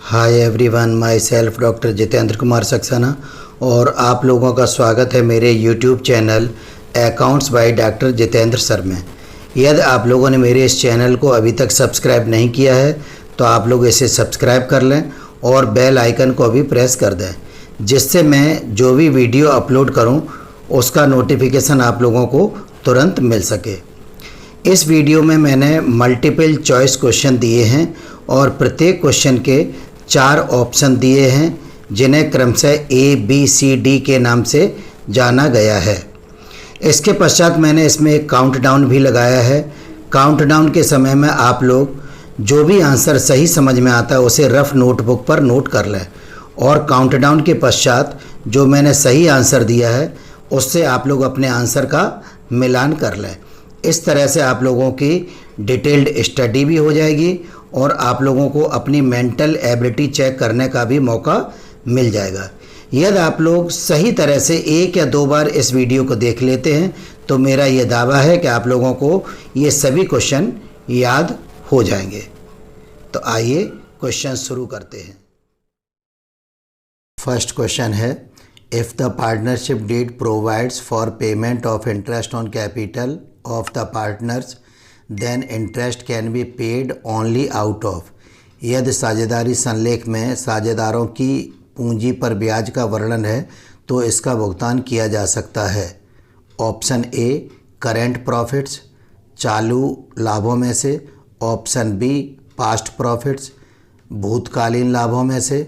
Hi everyone, my self doctor Jitendra Kumar Saxena और आप लोगों का स्वागत है मेरे YouTube channel accounts by doctor Jitendra sir में। यदि आप लोगों ने मेरे इस चैनल को अभी तक सब्सक्राइब नहीं किया है तो आप लोग इसे सब्सक्राइब कर लें और बेल आइकन को भी प्रेस कर दें, जिससे मैं जो भी वीडियो अपलोड करूं उसका नोटिफिकेशन आप लोगों को तुरंत मिल सके। इस वीडियो में मैंने मल्टीपल चॉइस क्वेश्चन दिए हैं और प्रत्येक क्वेश्चन के 4 ऑप्शन दिए हैं, जिन्हें क्रमशः ए बी सी डी के नाम से जाना गया है। इसके पश्चात मैंने इसमें एक काउंटडाउन भी लगाया है। काउंटडाउन के समय में आप लोग जो भी आंसर सही समझ में आता है उसे रफ नोटबुक पर नोट कर लें और काउंटडाउन के पश्चात जो मैंने सही आंसर दिया है उससे आप लोग अपने आंसर का मिलान कर लें। इस तरह से आप लोगों की डिटेल्ड स्टडी भी हो जाएगी और आप लोगों को अपनी मेंटल एबिलिटी चेक करने का भी मौका मिल जाएगा। यदि आप लोग सही तरह से 1 या 2 बार इस वीडियो को देख लेते हैं तो मेरा ये दावा है कि आप लोगों को ये सभी क्वेश्चन याद हो जाएंगे। तो आइए क्वेश्चन शुरू करते हैं। फर्स्ट क्वेश्चन है, if the partnership deed provides for payment of interest on capital of the partners then interest can be paid only out of. यदि साझेदारी संलेख में साझेदारों की पूंजी पर ब्याज का वर्णन है तो इसका भुगतान किया जा सकता है। ऑप्शन ए करेंट प्रॉफिट्स, चालू लाभों में से। ऑप्शन बी पास्ट प्रॉफिट्स, भूतकालीन लाभों में से।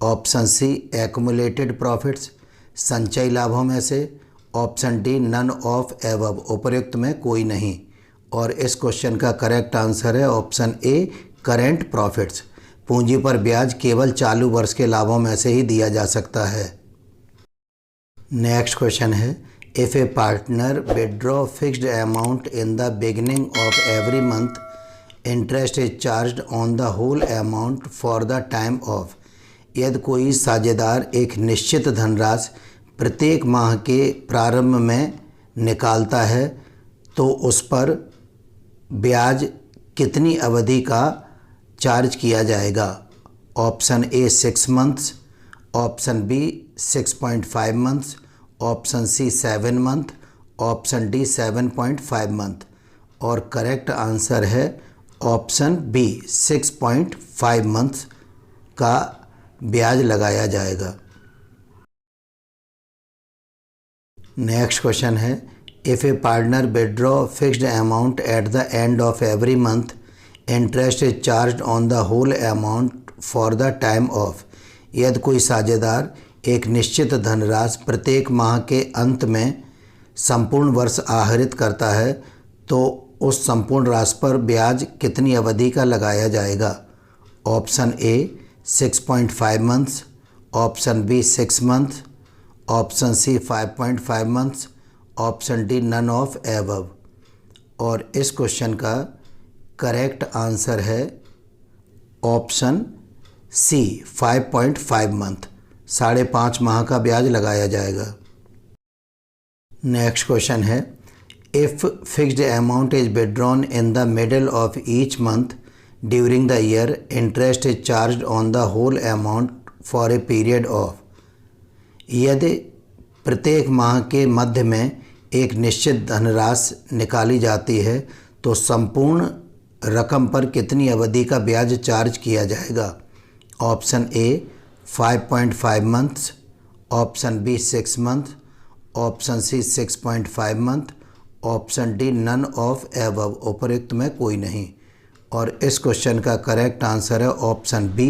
ऑप्शन सी एक्युमुलेटेड प्रॉफिट्स, संचयी लाभों में से। Option D none of above, उपर्युक्त में कोई नहीं। और इस क्वेश्चन का करेक्ट आंसर है ऑप्शन ए करेंट प्रॉफिट्स। पूंजी पर ब्याज केवल चालू वर्ष के लाभों में से ही दिया जा सकता है। नेक्स्ट क्वेश्चन है, if a partner withdraw fixed amount in the beginning of every month interest is charged on the whole amount for the time of. यदि कोई साझेदार एक निश्चित धनराशि प्रत्येक माह के प्रारंभ में निकालता है तो उस पर ब्याज कितनी अवधि का चार्ज किया जाएगा। Option A 6 months, option B 6.5 months, option C 7 month, option D 7.5 month. और करेक्ट आंसर है ऑप्शन बी 6.5 मंथ्स का ब्याज लगाया जाएगा। नेक्स्ट क्वेश्चन है, if a partner withdraw fixed amount at the end of every month interest is charged on the whole amount for the time of. यदि कोई साझेदार एक निश्चित धनराशि प्रत्येक माह के अंत में संपूर्ण वर्ष आहरित करता है तो उस संपूर्ण राशि पर ब्याज कितनी अवधि का लगाया जाएगा। Option A 6.5 months, option B 6 month, option C 5.5 months, option D none of above. और इस क्वेश्चन का करेक्ट आंसर है ऑप्शन सी 5.5 मंथ, 5.5 माह का ब्याज लगाया जाएगा। नेक्स्ट क्वेश्चन है, if fixed amount is withdrawn in the middle of each month during the year interest is charged on the whole amount for a period of. यदि प्रत्येक माह के मध्य में एक निश्चित धनराशि निकाली जाती है तो संपूर्ण रकम पर कितनी अवधि का ब्याज चार्ज किया जाएगा। Option A 5.5 months, option B 6 month, option C 6.5 month, option D none of above, उपर्युक्त में कोई नहीं। और इस क्वेश्चन का करेक्ट आंसर है ऑप्शन बी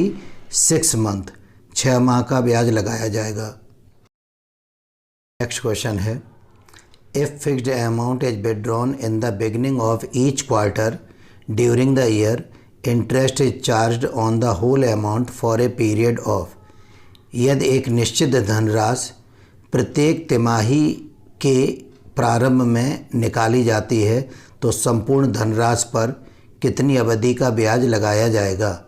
6 मंथ, 6 माह का ब्याज लगाया जाएगा। नेक्स्ट क्वेश्चन है, if fixed amount is withdrawn in the beginning of each quarter during the year interest is charged on the whole amount for a period of. यदि एक निश्चित धनराशि प्रत्येक तिमाही के प्रारंभ में निकाली जाती है तो संपूर्ण धनराशि पर कितनी अवधि का ब्याज लगाया जाएगा।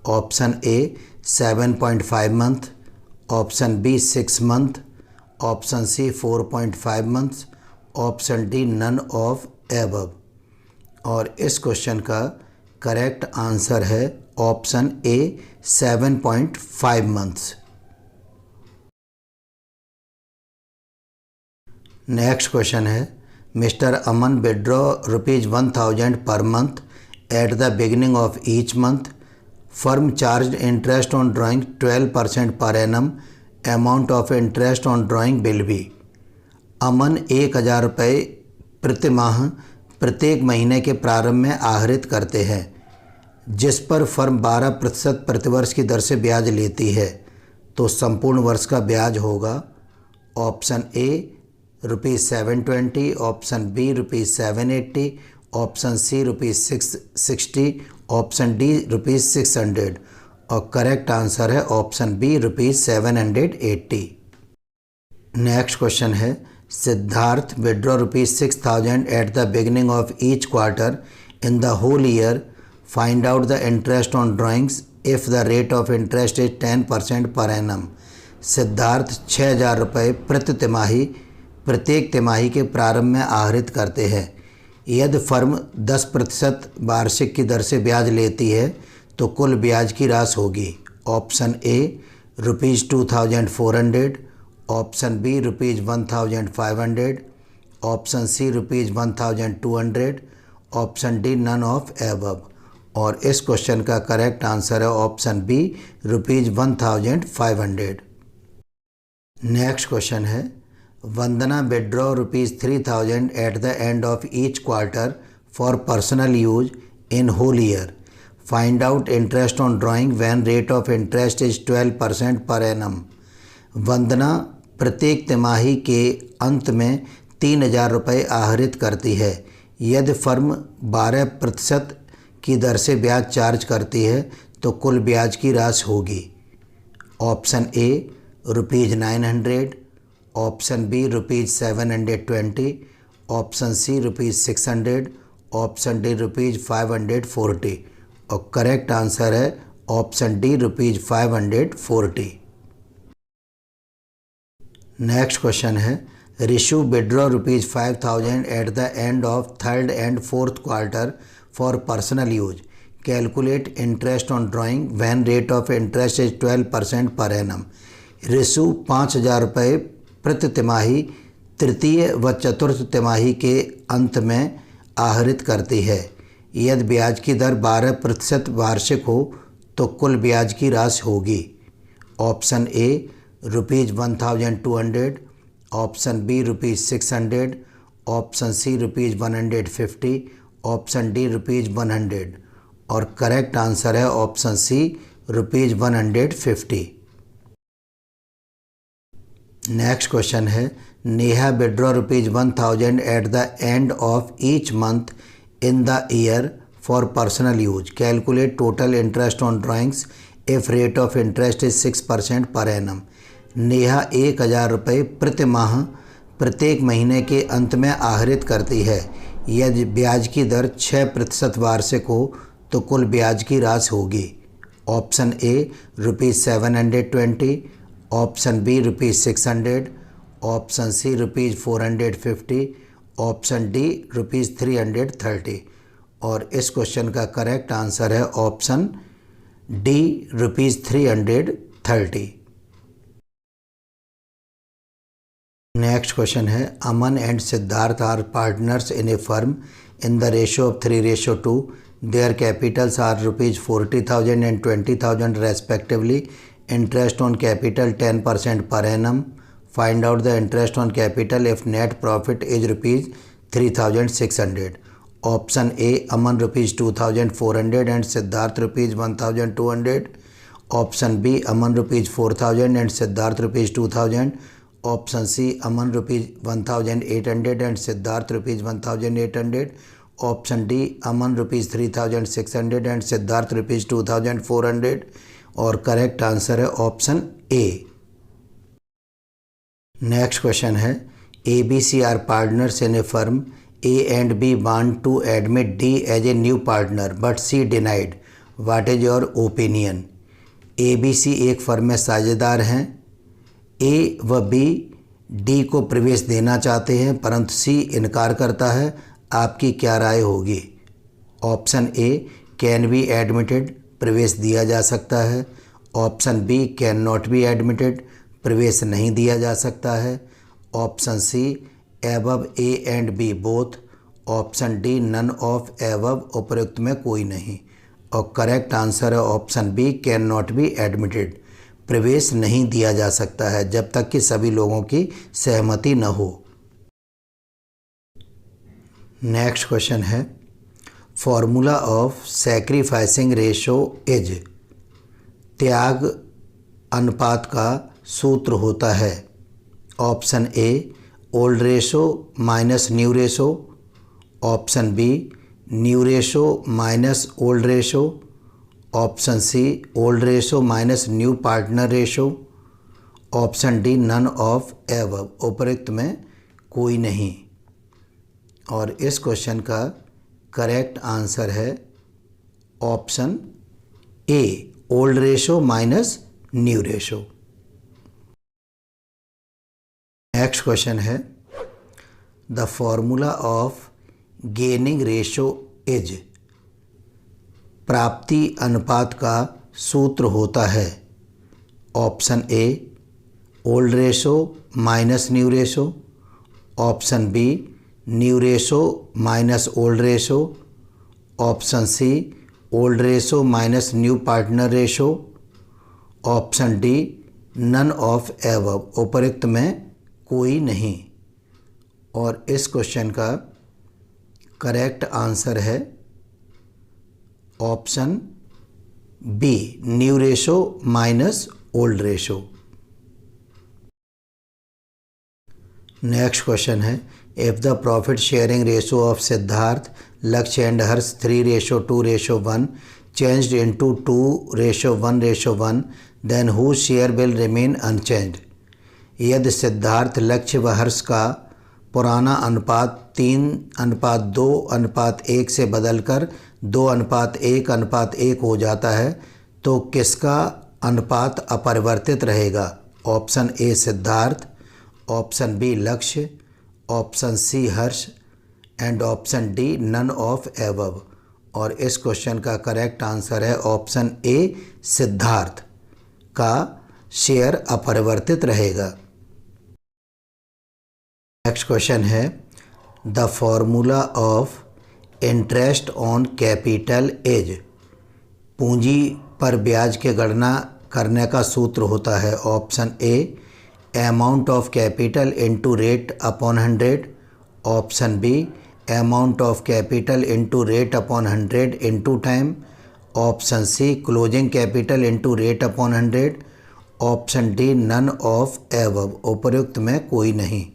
Option A 7.5 month, option B 6 month, option C 4.5 months, option D none of above. और इस क्वेश्चन का करेक्ट आंसर है option A 7.5 months. Next question है, मिस्टर अमन विड्रॉ ₹1000 पर month at the beginning of each month. Firm charge interest on drawing 12% per annum. Amount of interest on drawing will be. Aman 1000 रुपये प्रति माह प्रत्येक महीने के प्रारंभ में आहरित करते हैं, जिस पर फर्म 12% प्रतिवर्ष की दर से ब्याज लेती है, तो संपूर्ण वर्ष का ब्याज होगा option A ₹720, option B ₹780, option C ₹660, option D ₹600 और करेक्ट आंसर है ऑप्शन बी ₹780। नेक्स्ट क्वेश्चन है, Siddharth withdraw ₹6000 at the beginning of each quarter in the whole year. Find out the interest on drawings if the rate of interest is 10% per annum. Siddharth 6000 रुपये प्रति तिमाही प्रत्येक तिमाही के प्रारंभ में आहरित करते हैं। यदि फर्म 10% वार्षिक की दर से ब्याज लेती है, तो कुल ब्याज की राशि होगी option A ₹2400, option B ₹1500, option C ₹1200, option D none of above. और इस क्वेश्चन का करेक्ट आंसर है ऑप्शन बी ₹1500। नेक्स्ट क्वेश्चन है, Vandana withdraw ₹3000 at the end of each quarter for personal use in whole year. Find out interest on drawing when rate of interest is 12% per annum. वंदना प्रत्येक तिमाही के अंत में 3000 रुपये आहरित करती है। यदि फर्म 12% की दर से ब्याज चार्ज करती है, तो कुल ब्याज की राशि होगी option A ₹900, option B ₹720, option C ₹600, option D ₹540 और करेक्ट आंसर है ऑप्शन डी ₹540। नेक्स्ट क्वेश्चन है, Rishu withdraw ₹5000 at the end of third and fourth quarter for personal use. Calculate interest on drawing when rate of interest is 12% per annum. Rishu 5000 रुपये प्रति तिमाही तृतीय व चतुर्थ तिमाही के अंत में आहरित करती है। यदि ब्याज की दर 12% वार्षिक हो, तो कुल ब्याज की राशि होगी option A ₹1200, option B ₹600, option C ₹150, option D ₹100 और करेक्ट आंसर है ऑप्शन सी ₹150। नेक्स्ट क्वेश्चन है, Neha withdraw ₹1000 at the end of each month in the year for personal use. Calculate total interest on drawings if rate of interest is 6% per annum. Neha 1000 रुपये प्रति माह प्रत्येक महीने के अंत में आहरित करती है। यदि ब्याज की दर 6% वार्षिक हो, तो कुल ब्याज की राशि होगी option A ₹720, option B ₹600, option C ₹450, option D ₹330 और इस क्वेश्चन का करेक्ट आंसर है ऑप्शन डी ₹330। नेक्स्ट क्वेश्चन है, Aman and Siddharth are partners in a firm in the ratio of 3:2। Their capitals are ₹40,000 and 20,000 respectively. Interest on capital 10% per annum. Find out the interest on capital if net profit is ₹3,600. Option A, Aman ₹2,400 and Siddharth ₹1,200. Option B, Aman ₹4,000 and Siddharth ₹2,000. Option C, Aman ₹1,800 and Siddharth ₹1,800. Option D, Aman ₹3,600 and Siddharth ₹2,400 और correct answer है option ए। Next question है, ABC are partners in a firm. A and B want to admit D as a new partner but C denied. What is your opinion? ABC एक firm में साझेदार हैं। A व B D को प्रवेश देना चाहते हैं, परंतु C इनकार करता है। आपकी क्या राय होगी? Option A, can be admitted, प्रवेश दिया जा सकता है। Option B can not be admitted, प्रवेश नहीं दिया जा सकता है। Option C above A and B both. Option D none of above, उपरोक्त में कोई नहीं। और करेक्ट आंसर है option B can not be admitted, प्रवेश नहीं दिया जा सकता है जब तक कि सभी लोगों की सहमति न हो। नेक्स्ट क्वेश्चन है formula of sacrificing ratio is, त्याग अनुपात का सूत्र होता है। Option A old ratio minus new ratio. Option B new ratio minus old ratio. Option C old ratio minus new partner ratio. Option D none of above, उपरोक्त में कोई नहीं। और इस क्वेश्चन का करेक्ट आंसर है option A old ratio minus new ratio. Next question है the formula of gaining ratio is, प्राप्ति अनुपात का सूत्र होता है। Option A old ratio minus new ratio. Option B new ratio minus old ratio. Option C old ratio minus new partner ratio. Option D none of above, उपरोक्त में कोई नहीं। और इस क्वेश्चन का करेक्ट आंसर है option B new ratio minus old ratio. Next question है if the profit sharing ratio of Siddharth, Lakshya and Harsh 3:2:1 changed into 2:1:1 then whose share will remain unchanged। यदि सिद्धार्थ, लक्ष्य व हर्ष का पुराना अनुपात 3:2:1 से बदलकर 2:1:1 हो जाता है तो किसका अनुपात अपरिवर्तित रहेगा। Option A Siddharth, option B Lakshya, option C Harsh and option D none of above. और इस क्वेश्चन का करेक्ट आंसर है ऑप्शन ए सिद्धार्थ का शेयर अपरिवर्तित रहेगा। नेक्स्ट क्वेश्चन है the formula of interest on capital is, पूंजी पर ब्याज की गणना करने का सूत्र होता है। Option A amount of capital into rate upon 100। Option B amount of capital into rate upon 100 into time. Option C closing capital into rate upon 100। Option D none of above, उपरोक्त में कोई नहीं।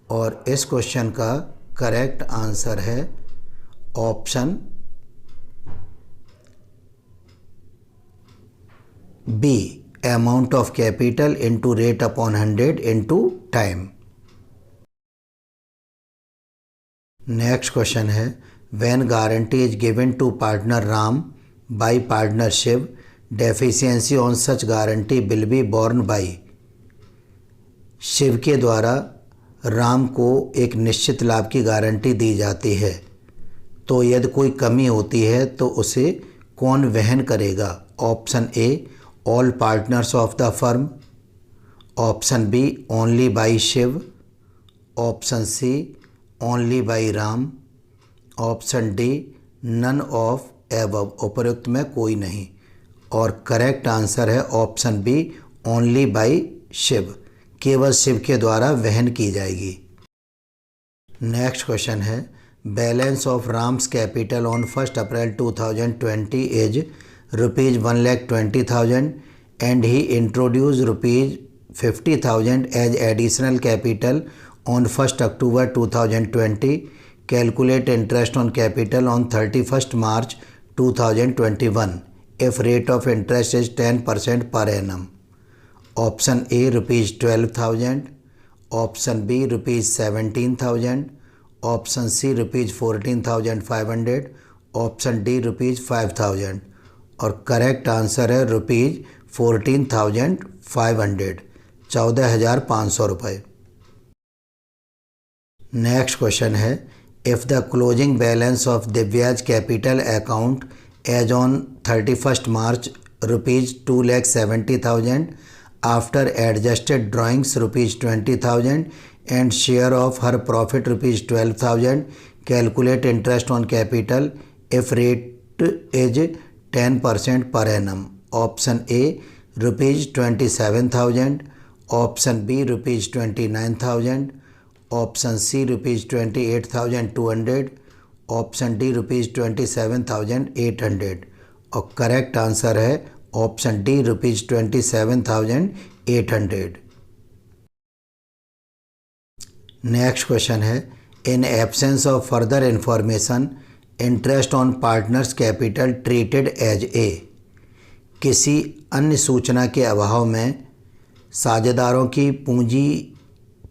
और इस क्वेश्चन का correct answer है option B amount of capital into rate upon 100 into time. Next question है when guarantee is given to partner Ram bye partner Shiv, deficiency on such guarantee will be borne by. Shiv के द्वारा राम को एक निश्चित लाभ की गारंटी दी जाती है तो यदि कोई कमी होती है तो उसे कौन वहन करेगा। Option A all partners of the firm. Option B only by Shiv. Option C only by Ram. Option D none of above, उपरोक्त में कोई नहीं। और करेक्ट आंसर है option B only by Shiv, केवल शिव के द्वारा वहन की जाएगी। नेक्स्ट क्वेश्चन है balance of Ram's capital on 1 April 2020 is ₹1,20,000 and he introduced ₹50,000 as additional capital on 1st October 2020. Calculate interest on capital on 31st March 2021 if rate of interest is 10% per annum. Option A ₹12,000, option B ₹17,000, option C ₹14,500, option D ₹5,000। और correct answer है ₹14,500, 14,500 रुपये। Next question है if the closing balance of Divya's capital account as on 31st March rupees 2,70,000, after adjusted drawings rupees 20,000 and share of her profit rupees 12,000. Calculate interest on capital if rate is 10% per annum. Option A rupees 27,000, option B rupees 29,000, option C rupees 28,200, option D rupees 27,800 और correct answer है option D rupees 27,800। Next question है, in absence of further information interest on partners capital treated as a. किसी अन्य सूचना के अभाव में साझेदारों की पूंजी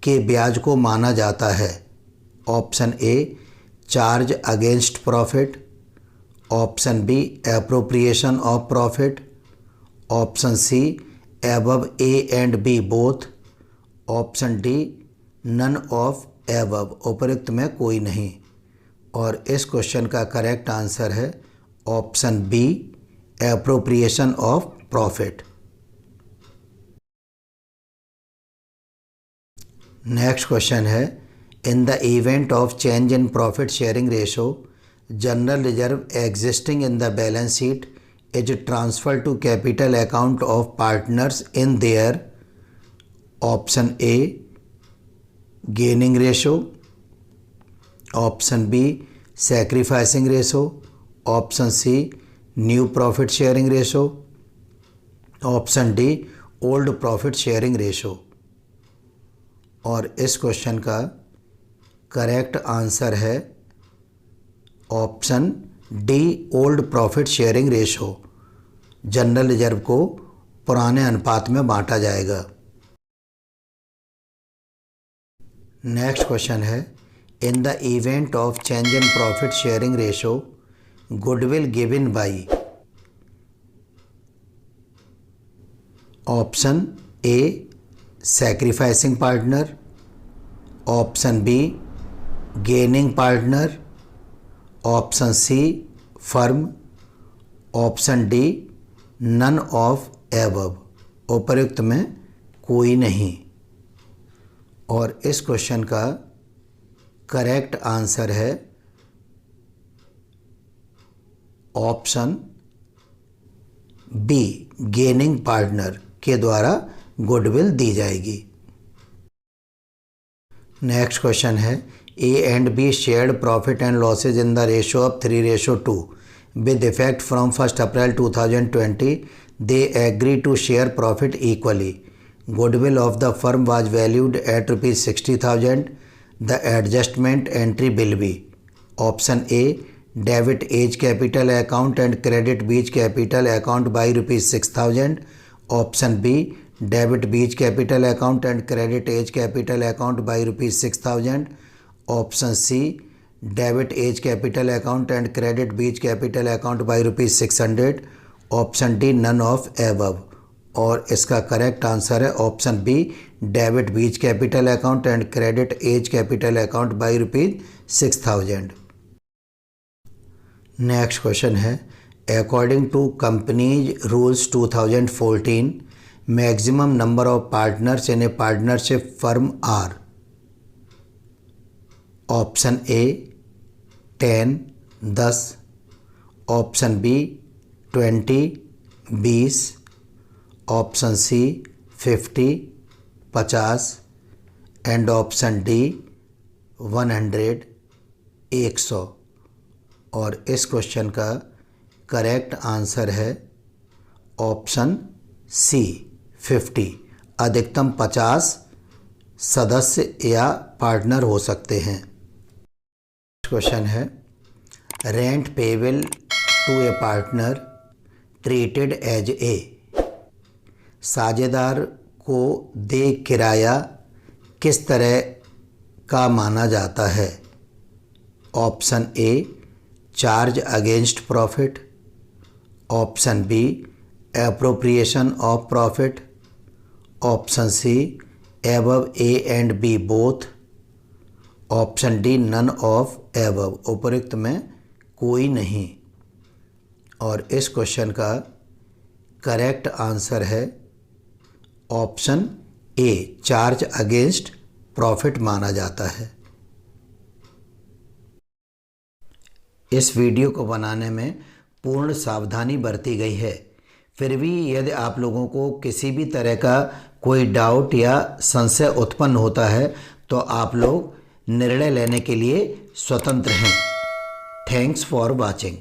के ब्याज को माना जाता है। Option A charge against profit, option B appropriation of profit, option C above A and B both, option D none of above, उपरोक्त में कोई नहीं। और इस क्वेश्चन का करेक्ट आंसर है option B appropriation of profit. Next question है, in the event of change in profit sharing ratio, general reserve existing in the balance sheet is transferred to capital account of partners in their option A gaining ratio, option B sacrificing ratio, option C new profit sharing ratio, option D old profit sharing ratio। और इस question का correct answer है option D old profit sharing ratio. General reserve को पुराने अनुपात में बांटा जाएगा। नेक्स्ट क्वेश्चन है, in the event of change in profit sharing ratio goodwill given by. Option A sacrificing partner, option B gaining partner, option C firm, option D none of above, उपरोक्त में कोई नहीं। और इस क्वेश्चन का correct answer है option B gaining partner के द्वारा गुडविल दी जाएगी। नेक्स्ट क्वेश्चन है, A and B shared profit and losses in the ratio of 3:2 with effect from 1 April 2020। They agree to share profit equally. Goodwill of the firm was valued at ₹60,000। The adjustment entry will be. Option A debit A's capital account and credit B's capital account by ₹6,000। Option B debit B's capital account and credit A's capital account by ₹6,000। Option C debit A's capital account and credit B's capital account by ₹600। Option D none of above. और इसका correct answer है option B debit B's capital account and credit A's capital account by ₹6,000। Next question है, according to companies rules 2014 maximum number of partners in a partnership firm are. Option A 10, option B 20, option C 50 and option D 100। और इस question का correct answer है option C 50। अधिकतम 50 सदस्य या partner हो सकते हैं। क्वेश्चन है, rent payable to a partner treated as a. साझेदार को दे किराया किस तरह का माना जाता है। Option A charge against profit, option B appropriation of profit, option C above A and B both, option D none of above, उपरोक्त में कोई नहीं। और इस क्वेश्चन का करेक्ट आंसर है option A, charge against profit माना जाता है। इस वीडियो को बनाने में पूर्ण सावधानी बरती गई है, फिर भी यदि आप लोगों को किसी भी तरह का कोई डाउट या संशय उत्पन्न होता है तो आप लोग निर्णय लेने के लिए स्वतंत्र हैं। Thanks for watching.